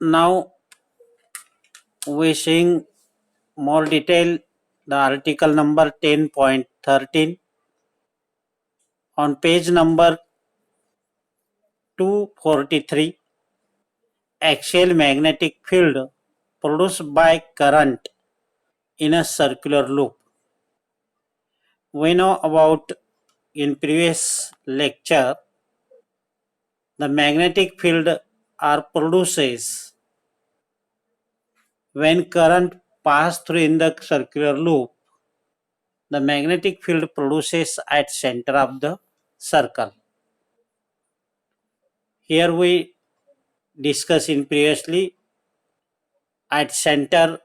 Now we seeing more detail the article number 10.13 on page number 243. Axial magnetic field produced by current in a circular loop. We know about in previous lecture the magnetic field are produces when current pass through in the circular loop. The magnetic field produces at center of the circle. Here we discussed in previously at center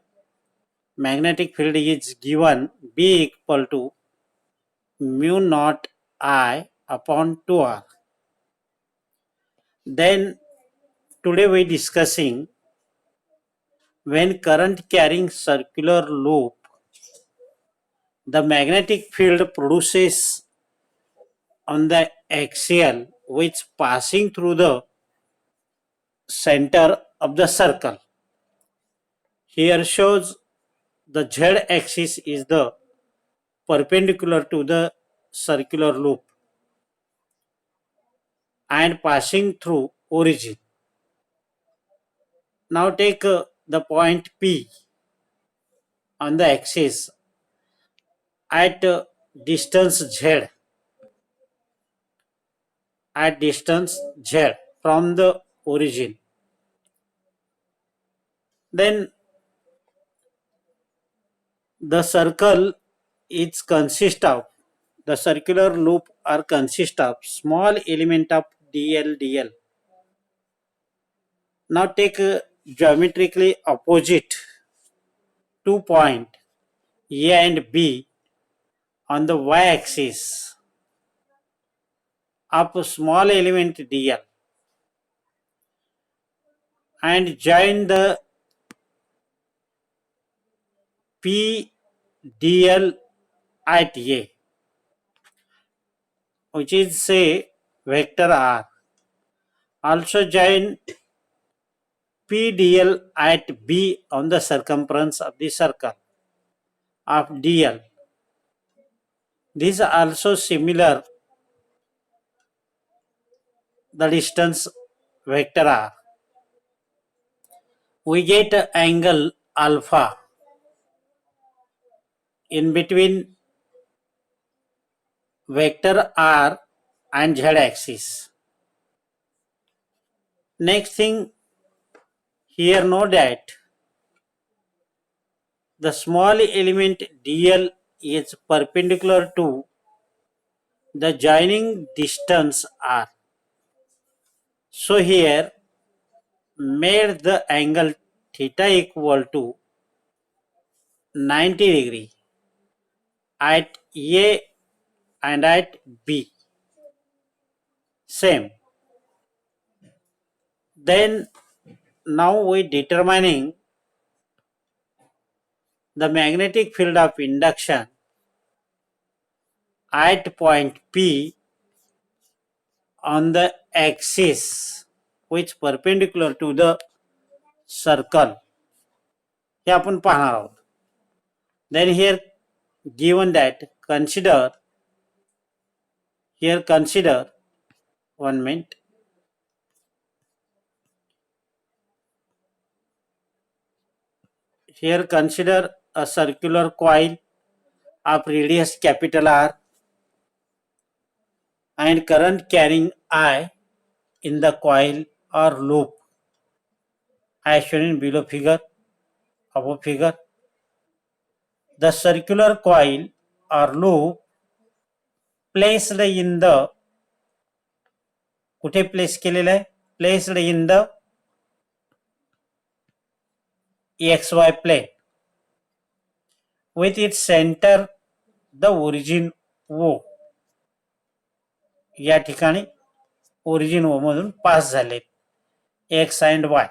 magnetic field is given B equal to mu naught I upon 2R. Then today we discussing when current carrying circular loop, the magnetic field produces on the axial which passing through the center of the circle. Here shows the z axis is the perpendicular to the circular loop and passing through origin. Now take the point P on the axis at distance z from the origin. Then the circle is consist of the circular loop are consist of small element of dl. Now take geometrically opposite 2 point A and B on the y-axis of a small element dl and join the P dl at A, which is say vector r. Also join P dl at B on the circumference of the circle of dl. This is also similar the distance vector r. We get angle alpha in between vector r and z axis. Next thing, here know that the small element dl is perpendicular to the joining distance r. So here made the angle theta equal to 90 degree at A and at B. Same. Then now we determining the magnetic field of induction at point P on the axis which perpendicular to the circle. हे आपण पाहणार आहोत. Then here given that consider 1 minute. Here consider a circular coil of radius capital R and current carrying I in the coil or loop as shown in below figure, above figure. The circular coil or loop placed in the कुठे place केलेला आहे? Placed in the xy plane with its center the origin O. या ठिकाणी origin ओ मधून पास झाले X and Y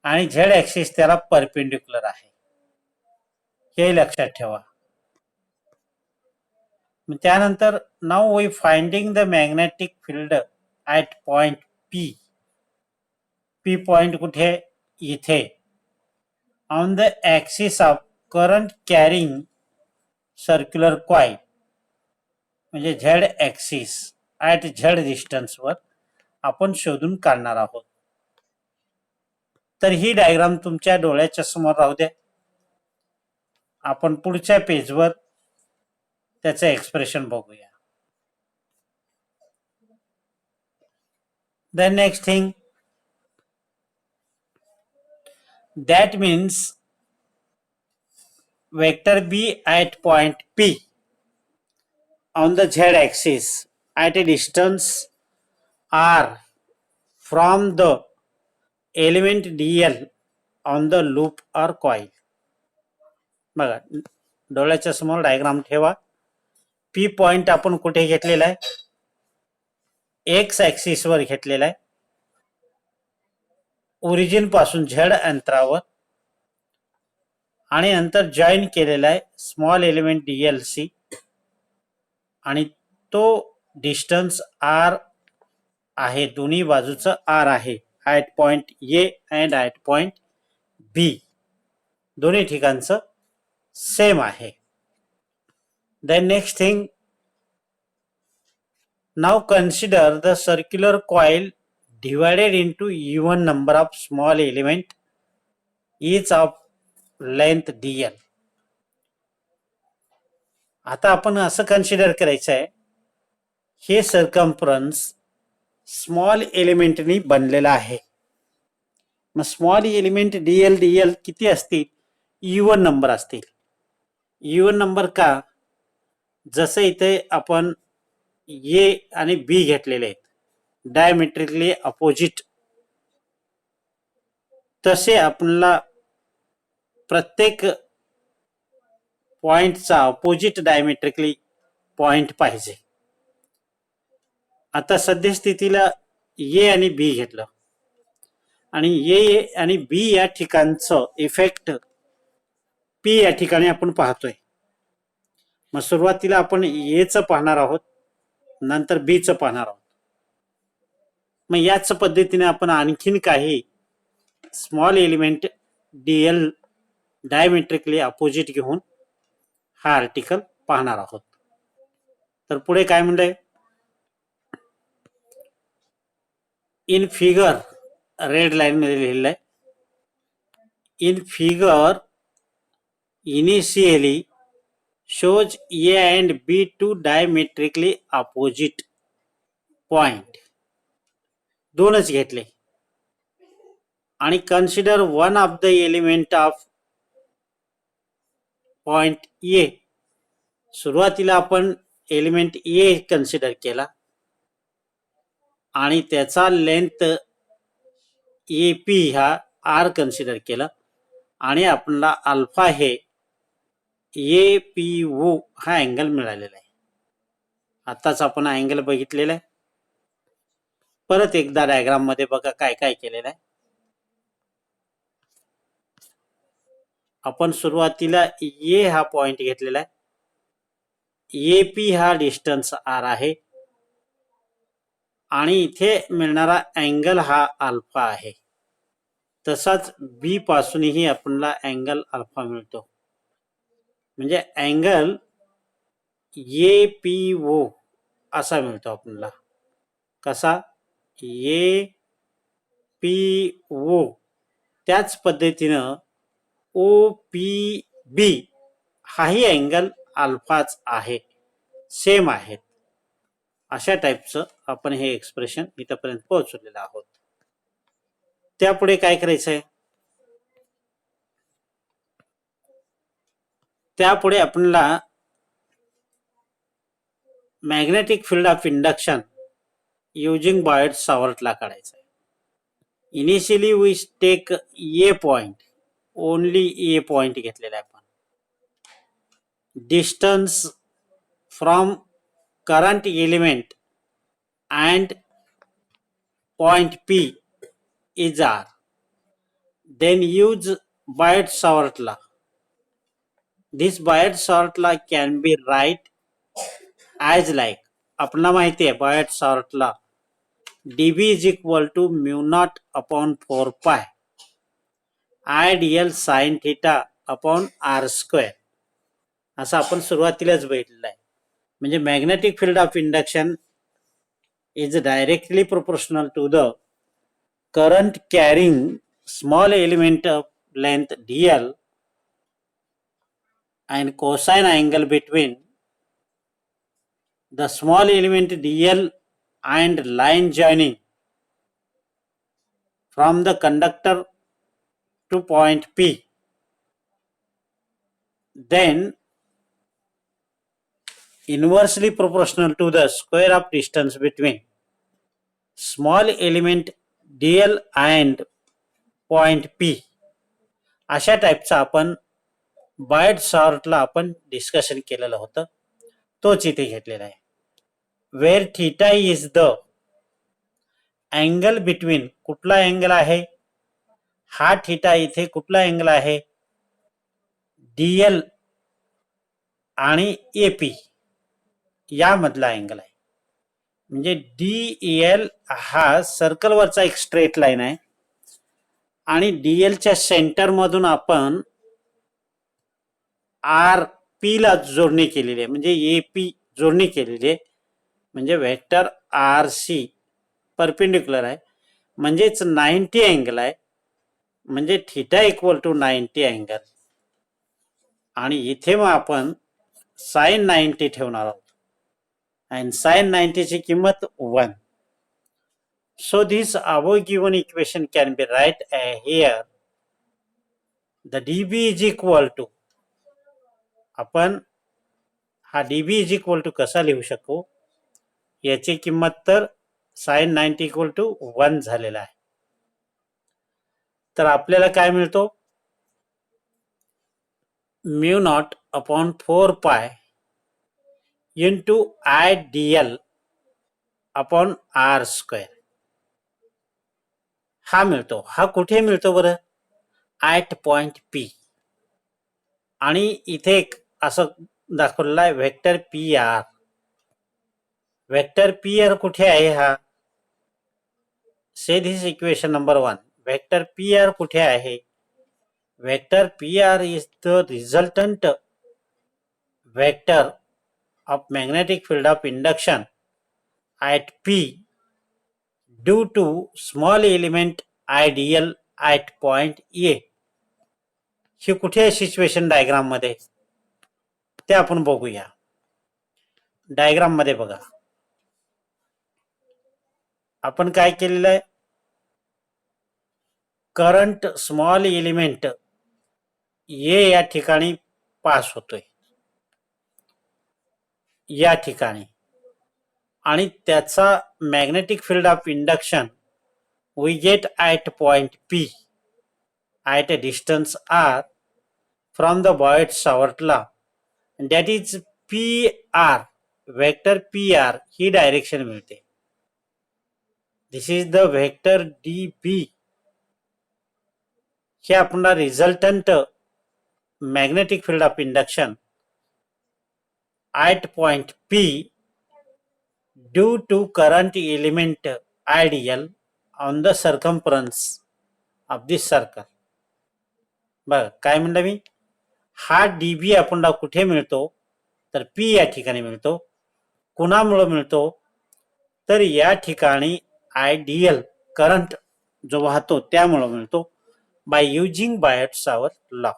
आणि Z axis त्याला परपेंडिक्युलर आहे, हे लक्षात ठेवा. त्यानंतर now we finding the magnetic field at point P. P point कुठे? इथे. On the axis of current carrying circular coil, म्हणजे झेड ॲक्सिस ॲट झेड डिस्टन्सवर आपण शोधून काढणार आहोत. तर ही डायग्राम तुमच्या डोळ्याच्या समोर राहू द्या. आपण पुढच्या पेजवर त्याचं एक्सप्रेशन बघूया. The next thing, that means vector B at point P on the z-axis at a distance r from the element dl on the loop or coil. बघा, डोळ्याच्या समोर डायग्राम ठेवा. पी पॉइंट आपण कुठे घेतलेला आहे? एक्स ॲक्सिसवर घेतलेला आहे. ओरिजिन पासून झेड अंतरावर, आणि नंतर जॉईन केलेला आहे स्मॉल एलिमेंट डीएलसी, आणि तो डिस्टन्स आर आहे, दोन्ही बाजूचं आर आहे, at point A and at point B, दोन्ही ठिकाणचं सेम आहे. Then next thing, now consider the circular coil divided into even number of small element each of length dl. आता आपण असं कन्सिडर करायचं आहे, हे सर्कम्फरन्स स्मॉल एलिमेंटनी बनलेला आहे. मग स्मॉल एलिमेंट डीएल डीएल किती असतील? इवन नंबर असतील. इवन नंबर का? जसं इथे आपण ए आणि बी घेतलेले आहेत, डायमेट्रिकली अपोजिट, तसे आपल्याला प्रत्येक पॉइंटचा अपोजिट डायमेट्रिकली पॉइंट पाहिजे. आता सद्यस्थितीला ए आणि बी घेतलं, आणि ए आणि बी या ठिकाणचं इफेक्ट पी या ठिकाणी आपण पाहतोय. मग सुरुवातीला आपण एचं पाहणार आहोत, नंतर बीचं पाहणार आहोत. मग याच पद्धतीने आपण आणखीन काही small element Diehl diametrically opposite घेऊन हा आर्टिकल पाहणार आहोत. तर पुढे काय म्हणलंय? इन फिगर, रेड लाईन मध्ये लिहिलेलं आहे, in figure initially shows A and B to diametrically opposite point, दोनच घेतले, आणि consider one of the element of point A. सुरुवातीला आपण एलिमेंट ए कन्सिडर केला आणि त्याचा लेंथ ए पी हा आर कन्सिडर केला, आणि आपल्याला अल्फा हे ए पी ओ हा अँगल मिळालेला आहे. आताच आपण अँगल बघितलेला आहे. परत एकदा डायग्राम मध्ये बघा काय काय केलेलं आहे. आपण सुरुवातीला ए हा पॉइंट घेतलेला आहे, ए पी हा डिस्टन्स आर आहे, आणि इथे मिळणारा अँगल हा अल्फा आहे. तसाच बी पासूनही आपल्याला अँगल अल्फा मिळतो, म्हणजे अँगल ए पी ओ असा मिळतो आपल्याला. कसा? A P O. त्याच पद्धतीनं ओ पी बी हाही अँगल अल्फाच आहे, सेम आहेत. अशा टाईपचं आपण हे एक्सप्रेशन इथपर्यंत पोहोचलेलं आहोत. त्यापुढे काय करायचंय? त्यापुढे आपल्याला magnetic field of induction using Biot Savart ला काढायचं आहे. Initially we take a point, only a point घेतलेला आहे आपण. Distance from current element and point P is R. Then use Biot Savart ला. This Biot-Savart law can be write as like. आपल्याला माहिती आहे बायट-सावर्ट ला dB is equal to mu naught upon 4 pi I dl sin theta upon r square असं आपण सुरुवातीलाच बघितलेलं आहे. म्हणजे magnetic field of induction is directly proportional to the current carrying small element of length dl and cosine angle between the small element dl and line joining from the conductor to point P, then inversely proportional to the square of distance between small element dl and point P. अशा टाईपचा आपण बायट सॉर्टला आपण discussion केलेलं होतं, तोच इथे घेतलेला आहे. Where theta is the angle between, कुठला अँगल आहे हा थीटा, इथे कुठला अँगल आहे डीएल आणि एपी यामधला अँगल आहे. म्हणजे डीएल हा सर्कलवरचा एक स्ट्रेट लाईन आहे आणि डीएलच्या सेंटर मधून आपण आर पी ला जोडणी केलेली आहे, म्हणजे एपी जोडणी केलेली आहे, म्हणजे वेक्टर आर सी परपेंडिक्युलर आहे, म्हणजेच 90 अँगल आहे, म्हणजे थीटा इक्वल टू 90 अँगल. आणि इथे मग आपण साइन 90 ठेवणार आहोत आणि साइन 90 ची किंमत 1. So this above given equation can be write here. The dB is equal to, आपण हा dB is equal to कसा लिहू शकू, याची किंमत तर साइन 90 इक्वल टू 1 झालेला आहे. तर आपल्याला काय मिळतो, mu naught upon 4 pi into I DL upon R square हा मिळतो. हा कुठे मिळतो बरं, ॲट पॉइंट पी. आणि इथे एक असं दाखवलेला आहे vector P R. Vector P R कुठे आहे, हा say this equation number 1. Vector P R कुठे आहे, vector P R is the resultant vector of magnetic field of induction at P due to small element ideal at point A. ही कुठे आहे situation diagram मध्ये, ते आपण बघूया. Diagram मध्ये बघा, आपण काय केलेलं आहे, करंट स्मॉल एलिमेंट ए या ठिकाणी पास होतोय या ठिकाणी, आणि त्याचा magnetic field of induction we get at point P at a distance R from the Biot सावर्टला, that is P R. Vector P R ही डायरेक्शन मिळते. This is the vector D B. हे आपला resultant magnetic field of induction at point P due to current element ideal on the circumference of this circle. बघा काय म्हणलं मी, हा dB आपल्याला कुठे मिळतो, तर पी या ठिकाणी मिळतो. कुणामुळे मिळतो, तर या ठिकाणी आयडियल करंट जो वाहतो त्यामुळे मिळतो, बाय युजिंग बायट-सावर्ट लॉ.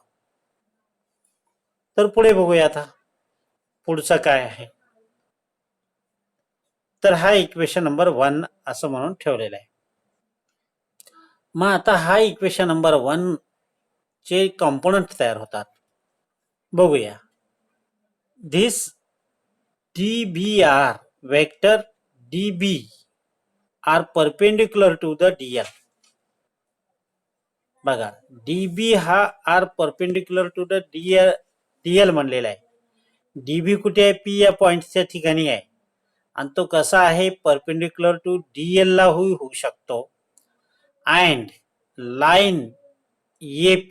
तर पुढे बघूया आता पुढचं काय आहे. तर हा इक्वेशन नंबर 1 असं म्हणून ठेवलेला आहे. मग आता हा इक्वेशन नंबर 1 चे कंपोनंट तयार होतात, बघूया. This dbr vector db are perpendicular to the dl. बघा db हा are perpendicular to the dl म्हणलेला आहे. db कुठे आहे, पी या पॉइंटच्या ठिकाणी आहे, आणि तो कसा आहे, परपेंडिक्युलर टू dl ला होऊ शकतो. And line AP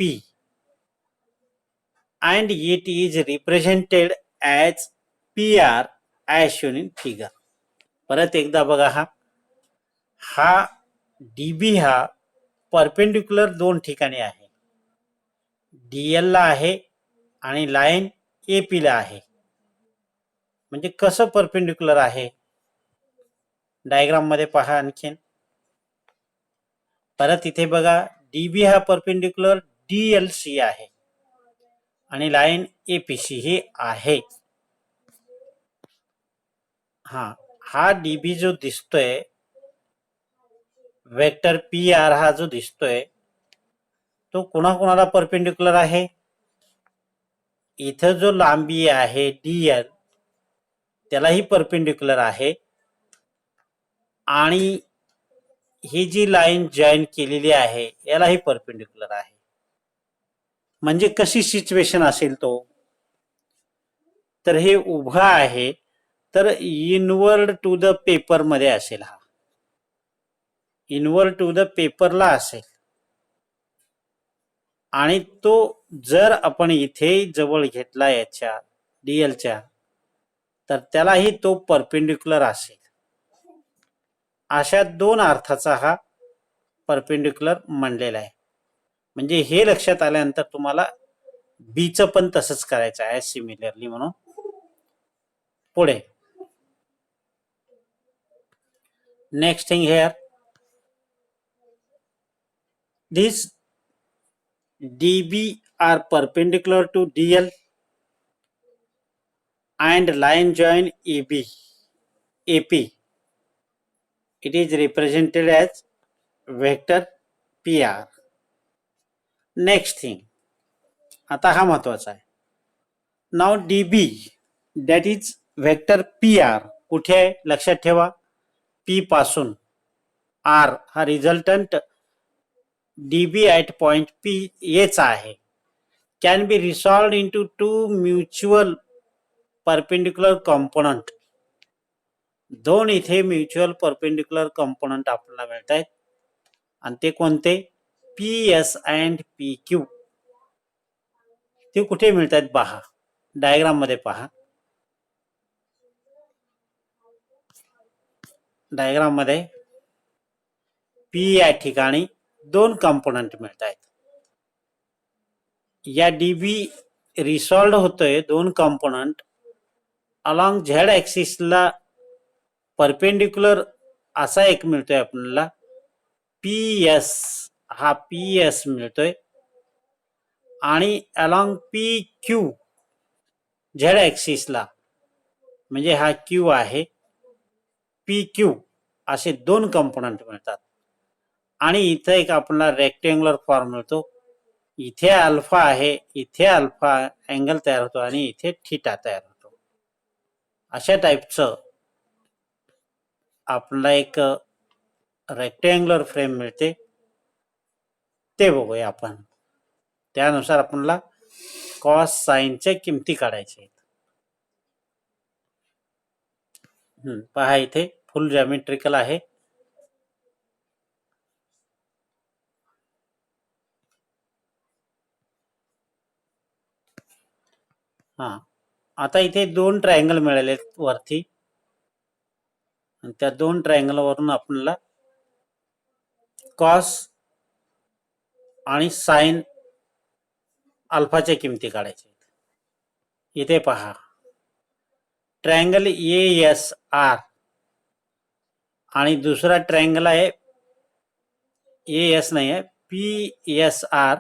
and it is represented as PR as shown in figure. परत एकदा बघा, हा हा डीबी हा परपेंडिक्युलर दोन ठिकाणी आहे, डीएल ला आहे आणि लाईन एपी ला आहे. म्हणजे कसं परपेंडिक्युलर आहे डायग्राम मध्ये पहा. आणखीन परत इथे बघा, डीबी हा परपेंडिक्युलर डीएलसी आहे आणि लाईन एपीसी ही आहे. हा डीबी जो दिसतोय, वेक्टर पी आर हा जो दिसतोय, तो कुणाकुणाला परपेंडिक्युलर आहे. इथं जो लांबी आहे डीएल त्यालाही परपेंडिक्युलर आहे आणि ही जी लाईन जॉईन केलेली आहे यालाही परपेंडिक्युलर आहे. म्हणजे कशी सिच्युएशन असेल तो, तर हे उभा आहे तर इनवर्ड टू द पेपर मध्ये असेल, हा इनवर्ड टू द पेपरला असेल. आणि तो जर आपण इथे जवळ घेतला याच्या डीएलच्या, तर त्यालाही तो परपेंडिक्युलर असेल. अशा दोन अर्थाचा हा परपेंडिक्युलर म्हणलेला आहे. म्हणजे हे लक्षात आल्यानंतर तुम्हाला बीचं पण तसंच करायचं आहे सिमिलरली. म्हणून पुढे next thing here, these DB are perpendicular to DL and line join AP. It is represented as vector PR. Next thing, आता हा महत्वाचा आहे. Now DB that is vector PR कुठे आहे लक्षात ठेवा. P पासून R हा resultant DB at point P येच आहे. Can be resolved into two mutual perpendicular component. दोन इथे म्युच्युअल परपेंडिक्युलर कंपोनंट आपल्याला मिळत आहेत आणि ते कोणते, P S and P Q. ते कुठे मिळत आहेत पहा, डायग्राम मध्ये पहा. डायग्राम मध्ये पी या ठिकाणी दोन कंपोनंट मिळत आहेत. या डीबी रिसॉल्व्ड होतोय दोन कंपोनंट अलॉंग झेड ऍक्सिसला परपेंडिक्युलर असा एक मिळतोय आपल्याला पी एस, हा पी एस मिळतोय. आणि अलॉंग पी क्यू झेड ऍक्सिसला म्हणजे हा क्यू आहे, पी क्यू असे दोन कंपोनंट मिळतात. आणि इथे एक आपल्याला रेक्टेंग्युलर फॉर्म मिळतो. इथे अल्फा आहे, इथे अल्फा अँगल तयार होतो आणि इथे थीटा तयार होतो. अशा टाईपचं आपल्याला एक रेक्टेंग्युलर फ्रेम मिळते. ते बघूया आपण. त्यानुसार आपल्याला कॉस साईनच्या किमती काढायच्या आहेत. पहा इथे फुल जॉमेट्रिकल आहे. आता इथे दोन ट्रायंगल मिळाले वरती, आणि त्या दोन ट्रायंगल वरून आपल्याला कॉस आणि साइन अल्फाच्या किमती काढायच्या आहेत. इथे पहा ट्रायंगल ए एस आर आणि दुसरा ट्रायंगल आहे ए एस नाही आहे, पी एस आर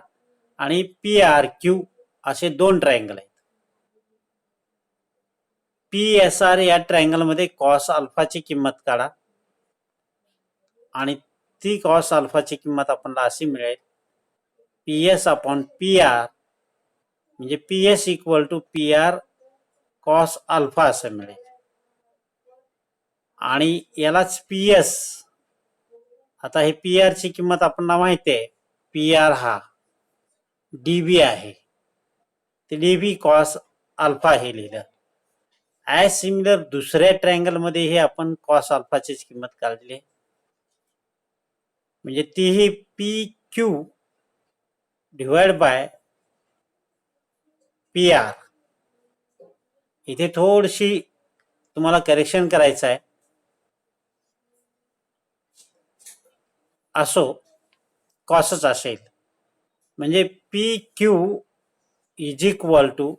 आणि पी आर क्यू असे दोन ट्रायंगल आहेत. पी एस आर या ट्रायंगल मध्ये कॉस अल्फाची किंमत काढा आणि ती कॉस अल्फाची किंमत आपल्याला अशी मिळेल P S upon P R, म्हणजे P S equal to P R cos alpha असं मिळेल. आणि यालाच पी एस, आता हे पी आर ची किंमत आपल्याला माहिती आहे, पी आर हा डीबी आहे, ते डीबी कॉस अल्फा हे लिहिलं. ॲज सिमिलर दुसऱ्या ट्रायंगल मध्ये हे आपण कॉस अल्फाची किंमत काढली आहे, म्हणजे ती ही P Q divide by P R. इथे थोडीशी तुम्हाला करेक्शन करायचं आहे. असो कॉसच असेल. म्हणजे P Q is equal to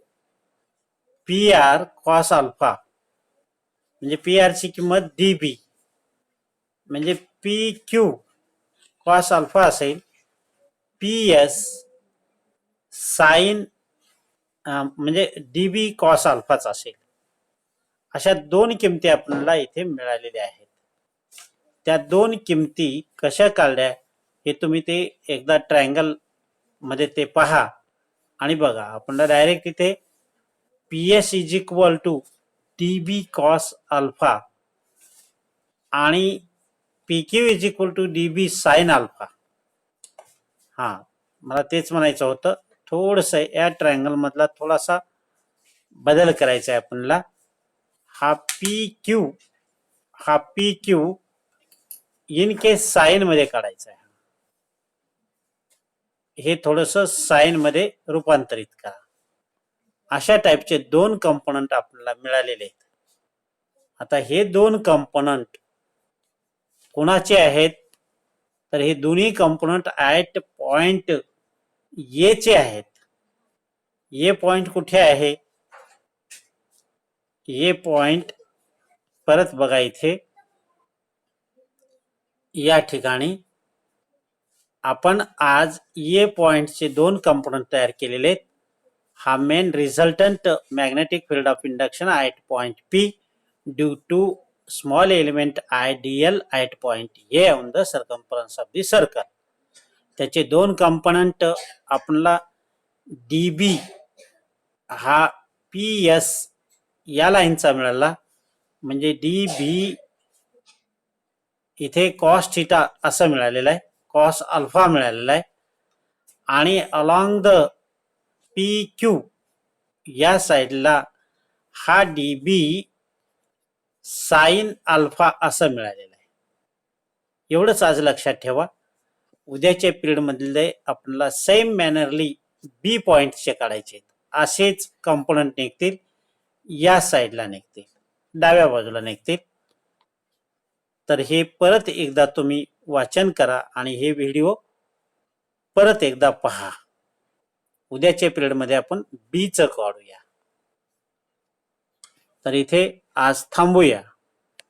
P R cos alpha, म्हणजे पी आरची किंमत डी बी, म्हणजे पी क्यू कॉस अल्फा असेल पी एस साइन म्हणजे डी बी कॉस अल्फाच असेल. अशा दोन किमती आपल्याला इथे मिळालेल्या आहेत. त्या दोन किमती कशा काढल्या हे तुम्ही ते एकदा ट्रायंगल मध्ये ते पहा आणि बघा. आपल्याला डायरेक्ट इथे P S is equal to D B cos alpha आणि P Q is equal to D B sine alpha. हा, मला तेच म्हणायचं होतं. थोडस या ट्रायंगल मधला थोडासा बदल करायचा आहे आपल्याला. हा P Q in case sine मध्ये काढायचा आहे. हे थोडस साइन मध्ये रूपांतरित करा. अशा टाईपचे दोन कंपोनंट आपल्याला मिळालेले आहेत. आता हे दोन कंपोनंट कोणाचे आहेत, तर हे दोन्ही कंपोनंट ऍट पॉइंट ए चे आहेत. ए पॉइंट कुठे आहे, ए पॉइंट परत बघा इथे या ठिकाणी आपण आज ए पॉइंटचे दोन कंपोनंट तयार केलेले आहेत. हा main resultant magnetic field of induction at point P due to small element I D L at point A on the circumference of the circle. त्याचे दोन कंपोनंट आपल्याला डी बी हा पी एस या लाईनचा मिळाला, म्हणजे डी बी इथे कॉस थिटा असं मिळालेलं आहे, कॉस अल्फा मिळालेला आहे. आणि अलॉंग द पी क्यू या साईडला हा डी बी साइन अल्फा असं मिळालेलं आहे. एवढंच आज लक्षात ठेवा. उद्याच्या पिरियड मधले आपल्याला सेम मॅनरली बी पॉइंटचे काढायचे. असेच कंपोनंट निघतील, या साईडला निघतील, डाव्या बाजूला निघतील. तर हे परत एकदा तुम्ही वाचन करा आणि हे व्हिडिओ परत एकदा पहा. उद्याच्या पिरियड मध्ये आपण बी च काढूया. तर इथे आज थांबूया.